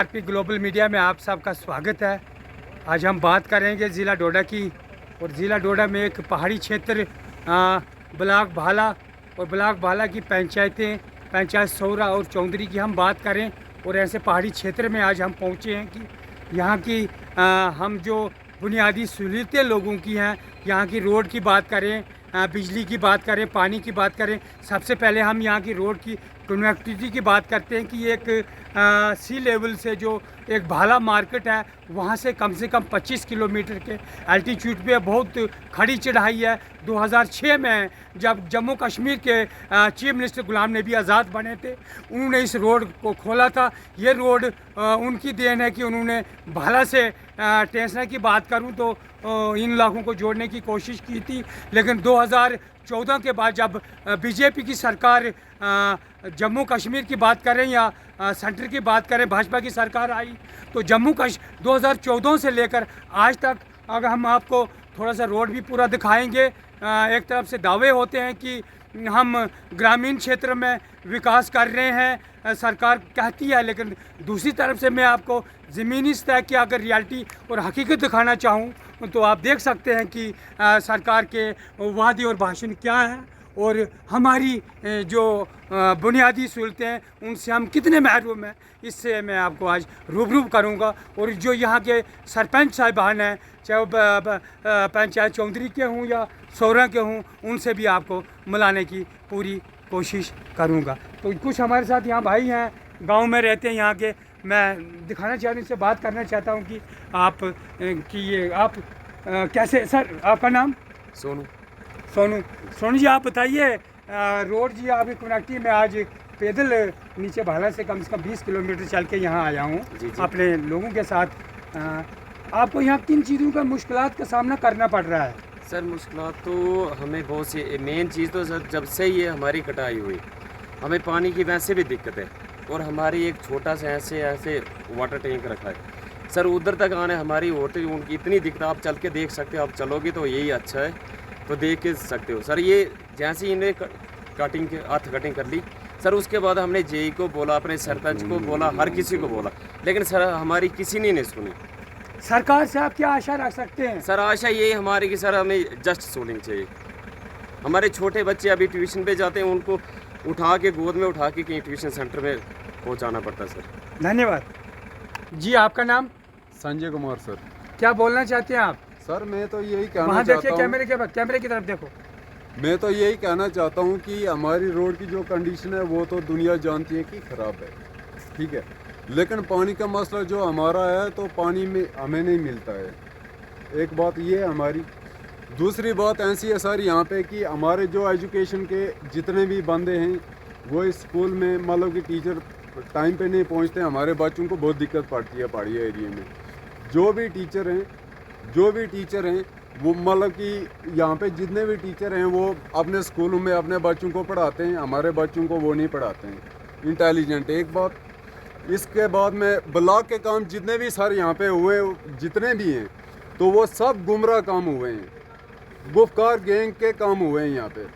RP global media में आप सबका स्वागत है। आज हम बात करेंगे ज़िला डोडा की। और ज़िला डोडा में एक पहाड़ी क्षेत्र ब्लॉक भाला और ब्लॉक भाला की पंचायतें, पंचायत सौरा और चौधरी की हम बात करें। और ऐसे पहाड़ी क्षेत्र में आज हम पहुँचे हैं कि यहाँ की हम जो बुनियादी सहूलियतें लोगों की हैं, यहाँ की रोड की बात करें, बिजली की बात करें, पानी की बात करें। सबसे पहले हम यहाँ की रोड की कनेक्टिविटी की बात करते हैं कि एक सी लेवल से जो एक भाला मार्केट है वहाँ से कम 25 किलोमीटर के एल्टीट्यूड पे बहुत खड़ी चढ़ाई है। 2006 में जब जम्मू कश्मीर के चीफ मिनिस्टर गुलाम नबी आज़ाद बने थे, उन्होंने इस रोड को खोला था। ये रोड उनकी देन है कि उन्होंने भाला से टेंसना की बात करूं तो इन इलाकों को जोड़ने की कोशिश की थी। लेकिन 2014 के बाद जब बीजेपी की सरकार जम्मू कश्मीर की बात करें या सेंटर की बात करें, भाजपा की सरकार आई तो 2014 से लेकर आज तक अगर हम आपको थोड़ा सा रोड भी पूरा दिखाएंगे। एक तरफ से दावे होते हैं कि हम ग्रामीण क्षेत्र में विकास कर रहे हैं, सरकार कहती है, लेकिन दूसरी तरफ से मैं आपको ज़मीनी सतह की अगर रियलिटी और हकीकत दिखाना चाहूँ तो आप देख सकते हैं कि सरकार के वादे और भाषण क्या हैं और हमारी जो बुनियादी सहूलतें हैं उनसे हम कितने महरूम हैं, इससे मैं आपको आज रूबरू करूंगा। और जो यहाँ के सरपंच साहिबान हैं, चाहे वो पंचायत चौधरी के हों या सौरा के हों, उनसे भी आपको मिलाने की पूरी कोशिश करूंगा। तो कुछ हमारे साथ यहाँ भाई हैं, गांव में रहते हैं यहाँ के। मैं दिखाना चाहता हूँ, इनसे बात करना चाहता हूँ कि आप कैसे, सर आपका नाम? सोनू जी, आप बताइए रोड जी आपकी कनेक्टिविटी में आज पैदल नीचे भाला से कम 20 किलोमीटर चल के यहाँ आया हूँ अपने लोगों के साथ। आपको यहाँ किन चीज़ों का मुश्किलात का सामना करना पड़ रहा है? सर मुश्किलात तो हमें बहुत सी, मेन चीज़ तो सर जब से ये हमारी कटाई हुई हमें पानी की वैसे भी दिक्कत है। और हमारी एक छोटा सा ऐसे वाटर टैंक रखा है सर, उधर तक आने हमारी वाटर उनकी इतनी दिक्कत, आप चल के देख सकते हो, आप चलोगे तो यही अच्छा है, तो देख के सकते हो सर। ये जैसे ही इन्हें कटिंग कर ली सर, उसके बाद हमने जेई को बोला, अपने सरपंच को बोला, हर किसी को बोला, लेकिन सर हमारी किसी ने नहीं सुनी। सरकार से आप क्या आशा रख सकते हैं? सर आशा ये हमारी कि सर हमें जस्ट सुननी चाहिए। हमारे छोटे बच्चे अभी ट्यूशन पे जाते हैं, उनको उठा के गोद में उठा के कहीं ट्यूशन सेंटर में पहुंचाना पड़ता है सर। धन्यवाद जी। आपका नाम? संजय कुमार सर। क्या बोलना चाहते हैं आप? सर मैं तो यही कहना वहाँ चाहता देखिए, हूँ, कैमरे की तरफ देखो। मैं तो यही कहना चाहता हूँ कि हमारी रोड की जो कंडीशन है वो तो दुनिया जानती है कि ख़राब है, ठीक है, लेकिन पानी का मसला जो हमारा है तो पानी में हमें नहीं मिलता है। एक बात ये है हमारी। दूसरी बात ऐसी है सर यहाँ पे कि हमारे जो एजुकेशन के जितने भी बंदे हैं वो इस स्कूल में मतलब कि टीचर टाइम पे नहीं पहुँचते। हमारे बच्चों को बहुत दिक्कत पड़ती है पहाड़ी एरिया में। जो भी टीचर हैं वो मतलब कि यहाँ पे जितने भी टीचर हैं वो अपने स्कूलों में अपने बच्चों को पढ़ाते हैं, हमारे बच्चों को वो नहीं पढ़ाते हैं इंटेलिजेंट। एक बात, इसके बाद में ब्लॉक के काम जितने भी सर यहाँ पे हुए जितने भी हैं तो वो सब गुमराह काम हुए हैं, गुफकार गैंग के काम हुए हैं। यहाँ पे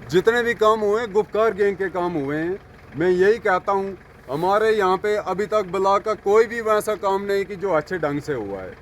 जितने भी काम हुए गुफकार गैंग के काम हुए हैं। मैं यही कहता हूँ हमारे यहाँ पे अभी तक ब्लॉक का कोई भी वैसा काम नहीं कि जो अच्छे ढंग से हुआ है।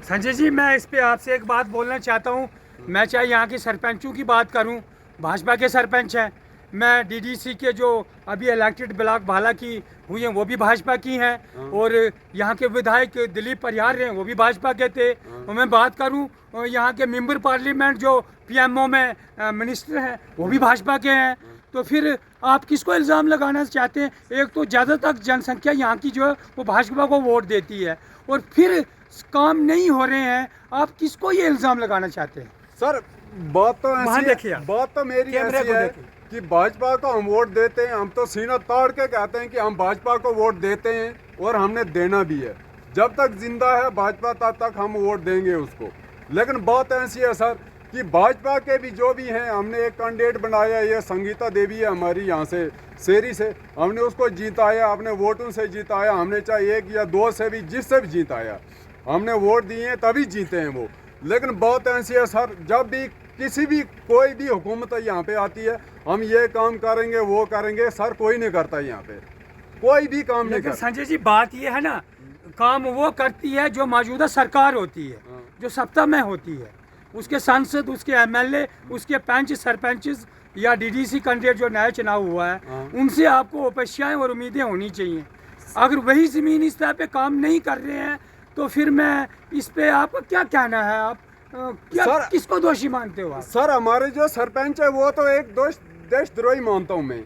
संजय जी, मैं इस पे आपसे एक बात बोलना चाहता हूँ। मैं चाहे यहाँ के सरपंचों की बात करूँ, भाजपा के सरपंच हैं, मैं डीडीसी के जो अभी इलेक्टेड ब्लॉक भाला की हुई हैं वो भी भाजपा की हैं, और यहाँ के विधायक दिलीप परिहार हैं वो भी भाजपा के थे। और मैं बात करूँ यहाँ के मेंबर पार्लियामेंट जो पीएमओ में मिनिस्टर हैं वो भी भाजपा के हैं। तो फिर आप किसको इल्ज़ाम लगाना चाहते हैं? एक तो ज़्यादातर जनसंख्या यहाँ की जो है वो भाजपा को वोट देती है और फिर काम नहीं हो रहे हैं, आप किसको ये इल्ज़ाम लगाना चाहते हैं? सर बात तो ऐसी है, बात तो मेरी ऐसी है कि भाजपा को हम वोट देते हैं, हम तो सीना ताड़ के कहते हैं कि हम भाजपा को वोट देते हैं और हमने देना भी है। जब तक जिंदा है भाजपा तब तक हम वोट देंगे उसको। लेकिन बात ऐसी है सर कि भाजपा के भी जो भी हैं, हमने एक कैंडिडेट बनाया, ये संगीता देवी है हमारी यहाँ से शेरी से, हमने उसको जीताया, अपने वोटों से जीताया, हमने चाहे 1 या 2 से भी जिससे भी जीताया, हमने वोट दिए हैं तभी जीते हैं वो। लेकिन बात ऐसी है सर, जब भी किसी भी कोई भी हुकूमत यहाँ पे आती है, हम ये काम करेंगे वो करेंगे, सर कोई नहीं करता यहाँ पे, कोई भी काम नहीं लेकिन कर। संजय जी बात ये है ना, काम वो करती है जो मौजूदा सरकार होती है, जो सत्ता में होती है, उसके सांसद, उसके एमएलए, उसके पंच सरपंच या डीडीसी कैंडिडेट जो नया चुनाव हुआ है, उनसे आपको अपेक्षाएं और उम्मीदें होनी चाहिए। अगर वही ज़मीन इस तरह पे काम नहीं कर रहे हैं तो फिर मैं इस पे आपका क्या कहना है? आप क्या सर, किसको दोषी मानते हो आप? सर हमारे जो सरपंच है वो तो एक देशद्रोही मानता हूँ मैं।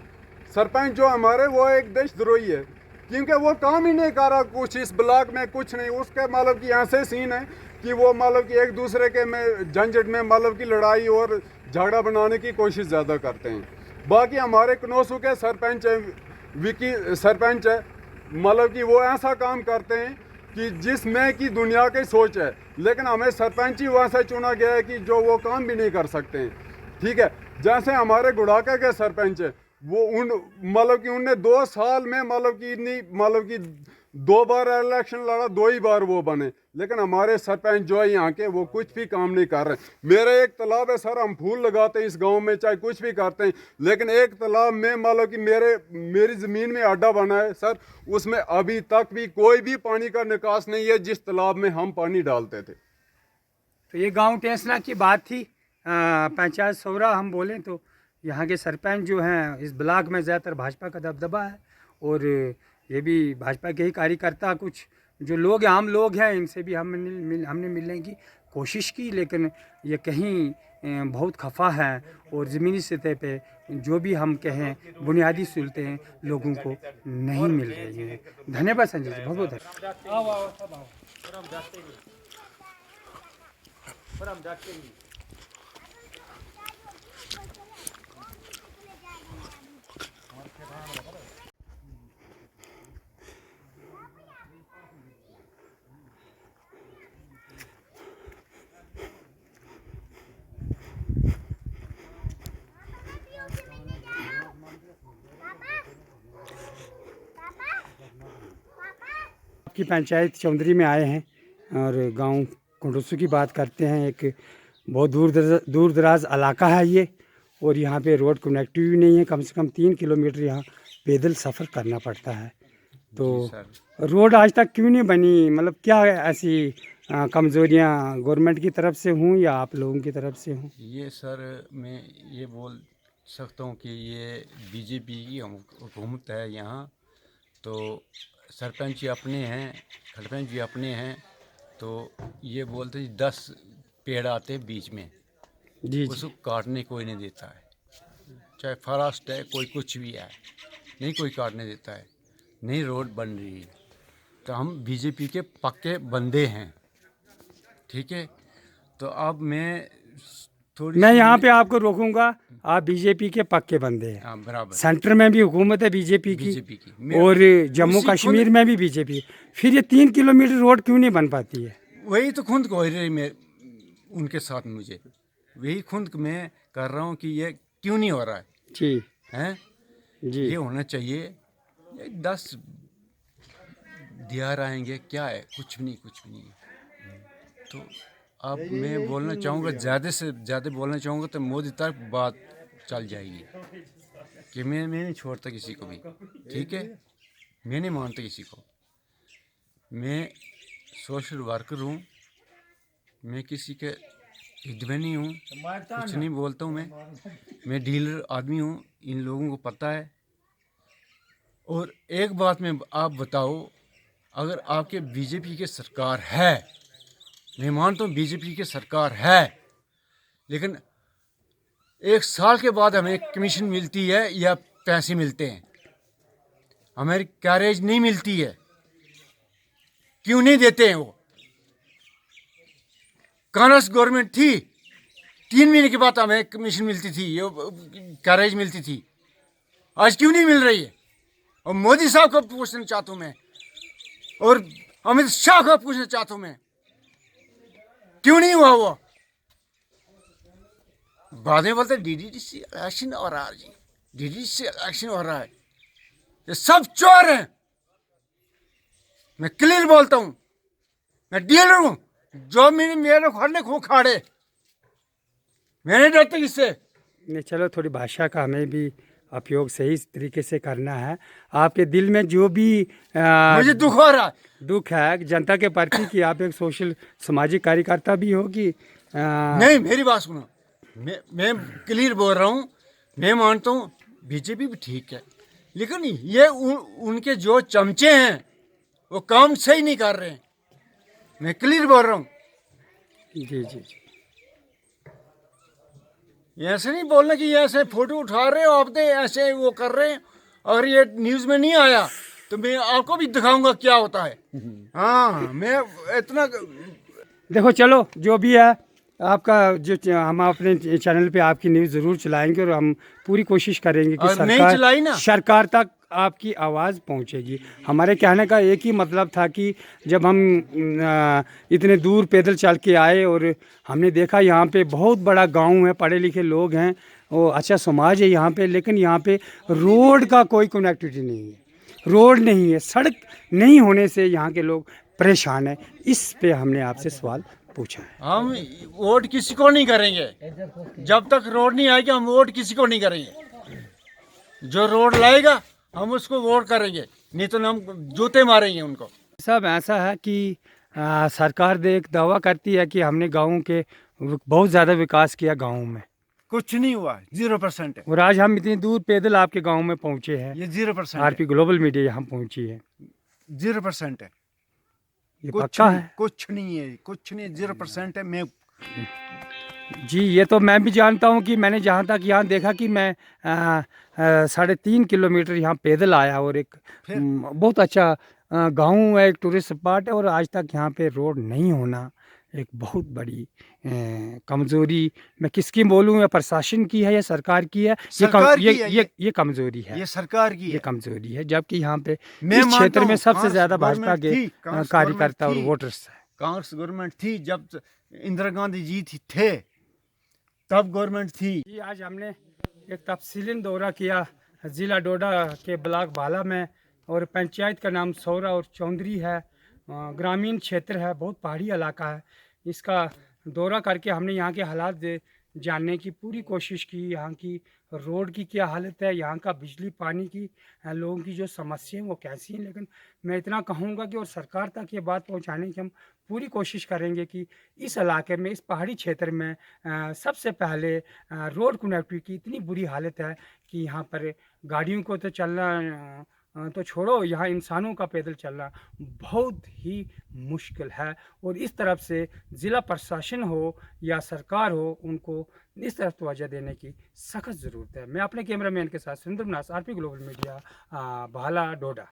सरपंच जो हमारे वो एक देशद्रोही है, क्योंकि वो काम ही नहीं कर रहा कुछ इस ब्लॉक में, कुछ नहीं। उसके मतलब कि ऐसे सीन है कि वो मतलब कि एक दूसरे के में झंझट में मतलब की लड़ाई और झगड़ा बनाने की कोशिश ज़्यादा करते हैं। बाकी हमारे कनौसू के सरपंच है, विकी सरपंच है, मतलब कि वो ऐसा काम करते हैं कि जिसमें कि दुनिया की सोच है, लेकिन हमें सरपंच ही वहाँ से चुना गया है कि जो वो काम भी नहीं कर सकते हैं। ठीक है, जैसे हमारे गुड़ाका के सरपंच है, वो उन मतलब कि उनने 2 साल में मतलब कि इतनी मतलब कि 2 बार इलेक्शन लड़ा, 2 ही बार वो बने। लेकिन हमारे सरपंच जो है यहाँ के, वो कुछ भी काम नहीं कर रहे। मेरा एक तालाब है सर, हम फूल लगाते हैं इस गांव में, चाहे कुछ भी करते हैं, लेकिन एक तालाब में मतलब कि मेरी ज़मीन में अड्डा बना है सर, उसमें अभी तक भी कोई भी पानी का निकास नहीं है जिस तालाब में हम पानी डालते थे। तो ये गांव टेंसना की बात थी। पंचायत सौरा हम बोलें तो यहाँ के सरपंच जो हैं, इस ब्लॉक में ज़्यादातर भाजपा का दबदबा है, और ये भी भाजपा के ही कार्यकर्ता, कुछ जो लोग आम लोग हैं, इनसे भी हमने मिलने की कोशिश की, लेकिन ये कहीं बहुत खफा है, और ज़मीनी सतह पे जो भी हम कहें बुनियादी सहूलतें लोगों को नहीं मिल रही हैं। धन्यवाद संजय जी, बहुत बहुत धन्यवाद। की पंचायत चौंधरी में आए हैं और गांव कुंडोसू की बात करते हैं। एक बहुत दूर दराज इलाका है ये, और यहाँ पे रोड कनेक्टिविटी नहीं है। कम से कम 3 किलोमीटर यहाँ पैदल सफ़र करना पड़ता है। तो रोड आज तक क्यों नहीं बनी? मतलब क्या ऐसी कमज़ोरियाँ गवर्नमेंट की तरफ से हूँ या आप लोगों की तरफ से हूँ? ये सर मैं ये बोल सकता हूँ कि ये बीजेपी की हुकूमत है यहाँ, तो सरपंच अपने हैं, खरपंच भी अपने हैं, तो ये बोलते हैं 10 पेड़ आते हैं बीच में, जी उसको काटने कोई नहीं देता है। चाहे फॉरेस्ट है, कोई कुछ भी है, नहीं कोई काटने देता है। नहीं रोड बन रही है, तो हम बीजेपी के पक्के बंदे हैं। ठीक है, तो अब मैं यहाँ पे आपको रोकूंगा। आप बीजेपी के पक्के बंदे हैं। हाँ बराबर। सेंटर में भी हुकूमत है बीजेपी की, और जम्मू कश्मीर में भी बीजेपी। फिर ये 3 किलोमीटर रोड क्यों नहीं बन पाती है? वही तो खुद को रही मैं उनके साथ, मुझे वही खुद मैं कर रहा हूँ कि ये क्यों नहीं हो रहा है। जी हैं जी, ये होना चाहिए। 10 दिहार आएंगे, क्या है, कुछ भी नहीं। तो अब मैं बोलना चाहूँगा, ज़्यादा से ज़्यादा बोलना चाहूँगा तो मोदी तक बात चल जाएगी कि मैं नहीं छोड़ता किसी को भी। ठीक है, मैं नहीं मानता किसी को। मैं सोशल वर्कर हूँ, मैं किसी के हित में नहीं हूँ, कुछ नहीं बोलता हूँ। मैं डीलर आदमी हूँ, इन लोगों को पता है। और एक बात में आप बताओ, अगर आपके बीजेपी की सरकार है, मैं मानता हूँ बीजेपी की सरकार है, लेकिन 1 साल के बाद हमें कमीशन मिलती है या पैसे मिलते हैं, हमें कैरेज नहीं मिलती है। क्यों नहीं देते हैं वो? कांग्रेस गवर्नमेंट थी, 3 महीने के बाद हमें कमीशन मिलती थी, ये कैरेज मिलती थी। आज क्यों नहीं मिल रही है? और मोदी साहब को पूछना चाहता हूँ मैं, और अमित शाह को पूछना चाहता हूँ मैं, क्यों नहीं हुआ? वो बाद में बोलते डीडीसी इलेक्शन हो रहा है जी, डीडीसी इलेक्शन हो रहा है। ये सब चोर हैं। मैं क्लियर बोलता हूँ, मैं डीलर हूँ। जो मेरे घर ने खो खाड़े, मैं नहीं डरता किससे। नहीं, चलो थोड़ी भाषा का हमें भी उपयोग सही तरीके से करना है। आपके दिल में जो भी मुझे दुख हो रहा है। दुख है जनता के प्रति कि आप एक सोशल सामाजिक कार्यकर्ता भी हो कि नहीं, मेरी बात सुनो, मैं क्लियर बोल रहा हूँ। मैं मानता हूँ बीजेपी भी ठीक है, लेकिन ये उनके जो चमचे हैं वो काम सही नहीं कर रहे हैं। मैं क्लियर बोल रहा हूँ। जी जी जी। ऐसे नहीं बोलना कि ऐसे फोटो उठा रहे हो आप, दे ऐसे वो कर रहे हैं। अगर ये न्यूज़ में नहीं आया तो मैं आपको भी दिखाऊंगा क्या होता है। हाँ, मैं इतना देखो चलो जो भी है आपका जो हम अपने चैनल पे आपकी न्यूज़ ज़रूर चलाएंगे और हम पूरी कोशिश करेंगे कि और नहीं चलाई ना। सरकार तक आपकी आवाज़ पहुंचेगी। हमारे कहने का एक ही मतलब था कि जब हम इतने दूर पैदल चल के आए और हमने देखा यहाँ पे बहुत बड़ा गांव है, पढ़े लिखे लोग हैं, वो अच्छा समाज है यहाँ पे, लेकिन यहाँ पे रोड का कोई कनेक्टिविटी नहीं है, रोड नहीं है, सड़क नहीं होने से यहाँ के लोग परेशान हैं। इस पे हमने आपसे सवाल पूछा है। हम वोट किसी को नहीं करेंगे जब तक रोड नहीं आएगी। हम वोट किसी को नहीं करेंगे। जो रोड लाएगा हम उसको वोट करेंगे, नहीं तो हम जूते मारेंगे उनको। सब ऐसा है कि सरकार एक दावा करती है कि हमने गाँव के बहुत ज़्यादा विकास किया गाँव में, कुछ नहीं हुआ, 0% है। और आज हम इतनी दूर पैदल आपके गांव में पहुंचे हैं। ये 0% आरपी ग्लोबल मीडिया यहाँ पहुंची है, 0% है। ये पक्का है? कुछ नहीं है, कुछ नहीं, 0% है। मैं जी ये तो मैं भी जानता हूँ कि मैंने जहाँ तक यहाँ देखा कि मैं 3.5 किलोमीटर यहाँ पैदल आया और एक बहुत अच्छा गांव है, एक टूरिस्ट स्पॉट है, और आज तक यहाँ पे रोड नहीं होना एक बहुत बड़ी कमज़ोरी, मैं किसकी बोलूँ, या प्रशासन की है या सरकार की है, ये कमज़ोरी है, ये सरकार की ये कमज़ोरी है। जबकि यहाँ पे मैं इस क्षेत्र में सबसे कांग्रेस ज़्यादा भाजपा गवर्नमेंट के थी, कांग्रेस कार्यकर्ता और गवर्नमेंट थी। वोटर्स है। कांग्रेस गवर्नमेंट थी जब इंदिरा गांधी जी थे, तब गवर्नमेंट थी। जी आज हमने एक तफसीली दौरा किया ज़िला डोडा के ब्लॉक भाला में, और पंचायत का नाम सौरा और चौधरी है, ग्रामीण क्षेत्र है, बहुत पहाड़ी इलाका है। इसका दौरा करके हमने यहाँ के हालात जानने की पूरी कोशिश की, यहाँ की रोड की क्या हालत है, यहाँ का बिजली पानी की लोगों की जो समस्याएं वो कैसी हैं। लेकिन मैं इतना कहूँगा कि और सरकार तक ये बात पहुँचाने की हम पूरी कोशिश करेंगे कि इस इलाके में, इस पहाड़ी क्षेत्र में सबसे पहले रोड कनेक्टिविटी की इतनी बुरी हालत है कि यहाँ पर गाड़ियों को तो चलना तो छोड़ो, यहाँ इंसानों का पैदल चलना बहुत ही मुश्किल है। और इस तरफ से ज़िला प्रशासन हो या सरकार हो, उनको इस तरफ तवज्जो देने की सख्त ज़रूरत है। मैं अपने कैमरामैन के साथ सुंदर नास, आरपी ग्लोबल मीडिया, भाला डोडा।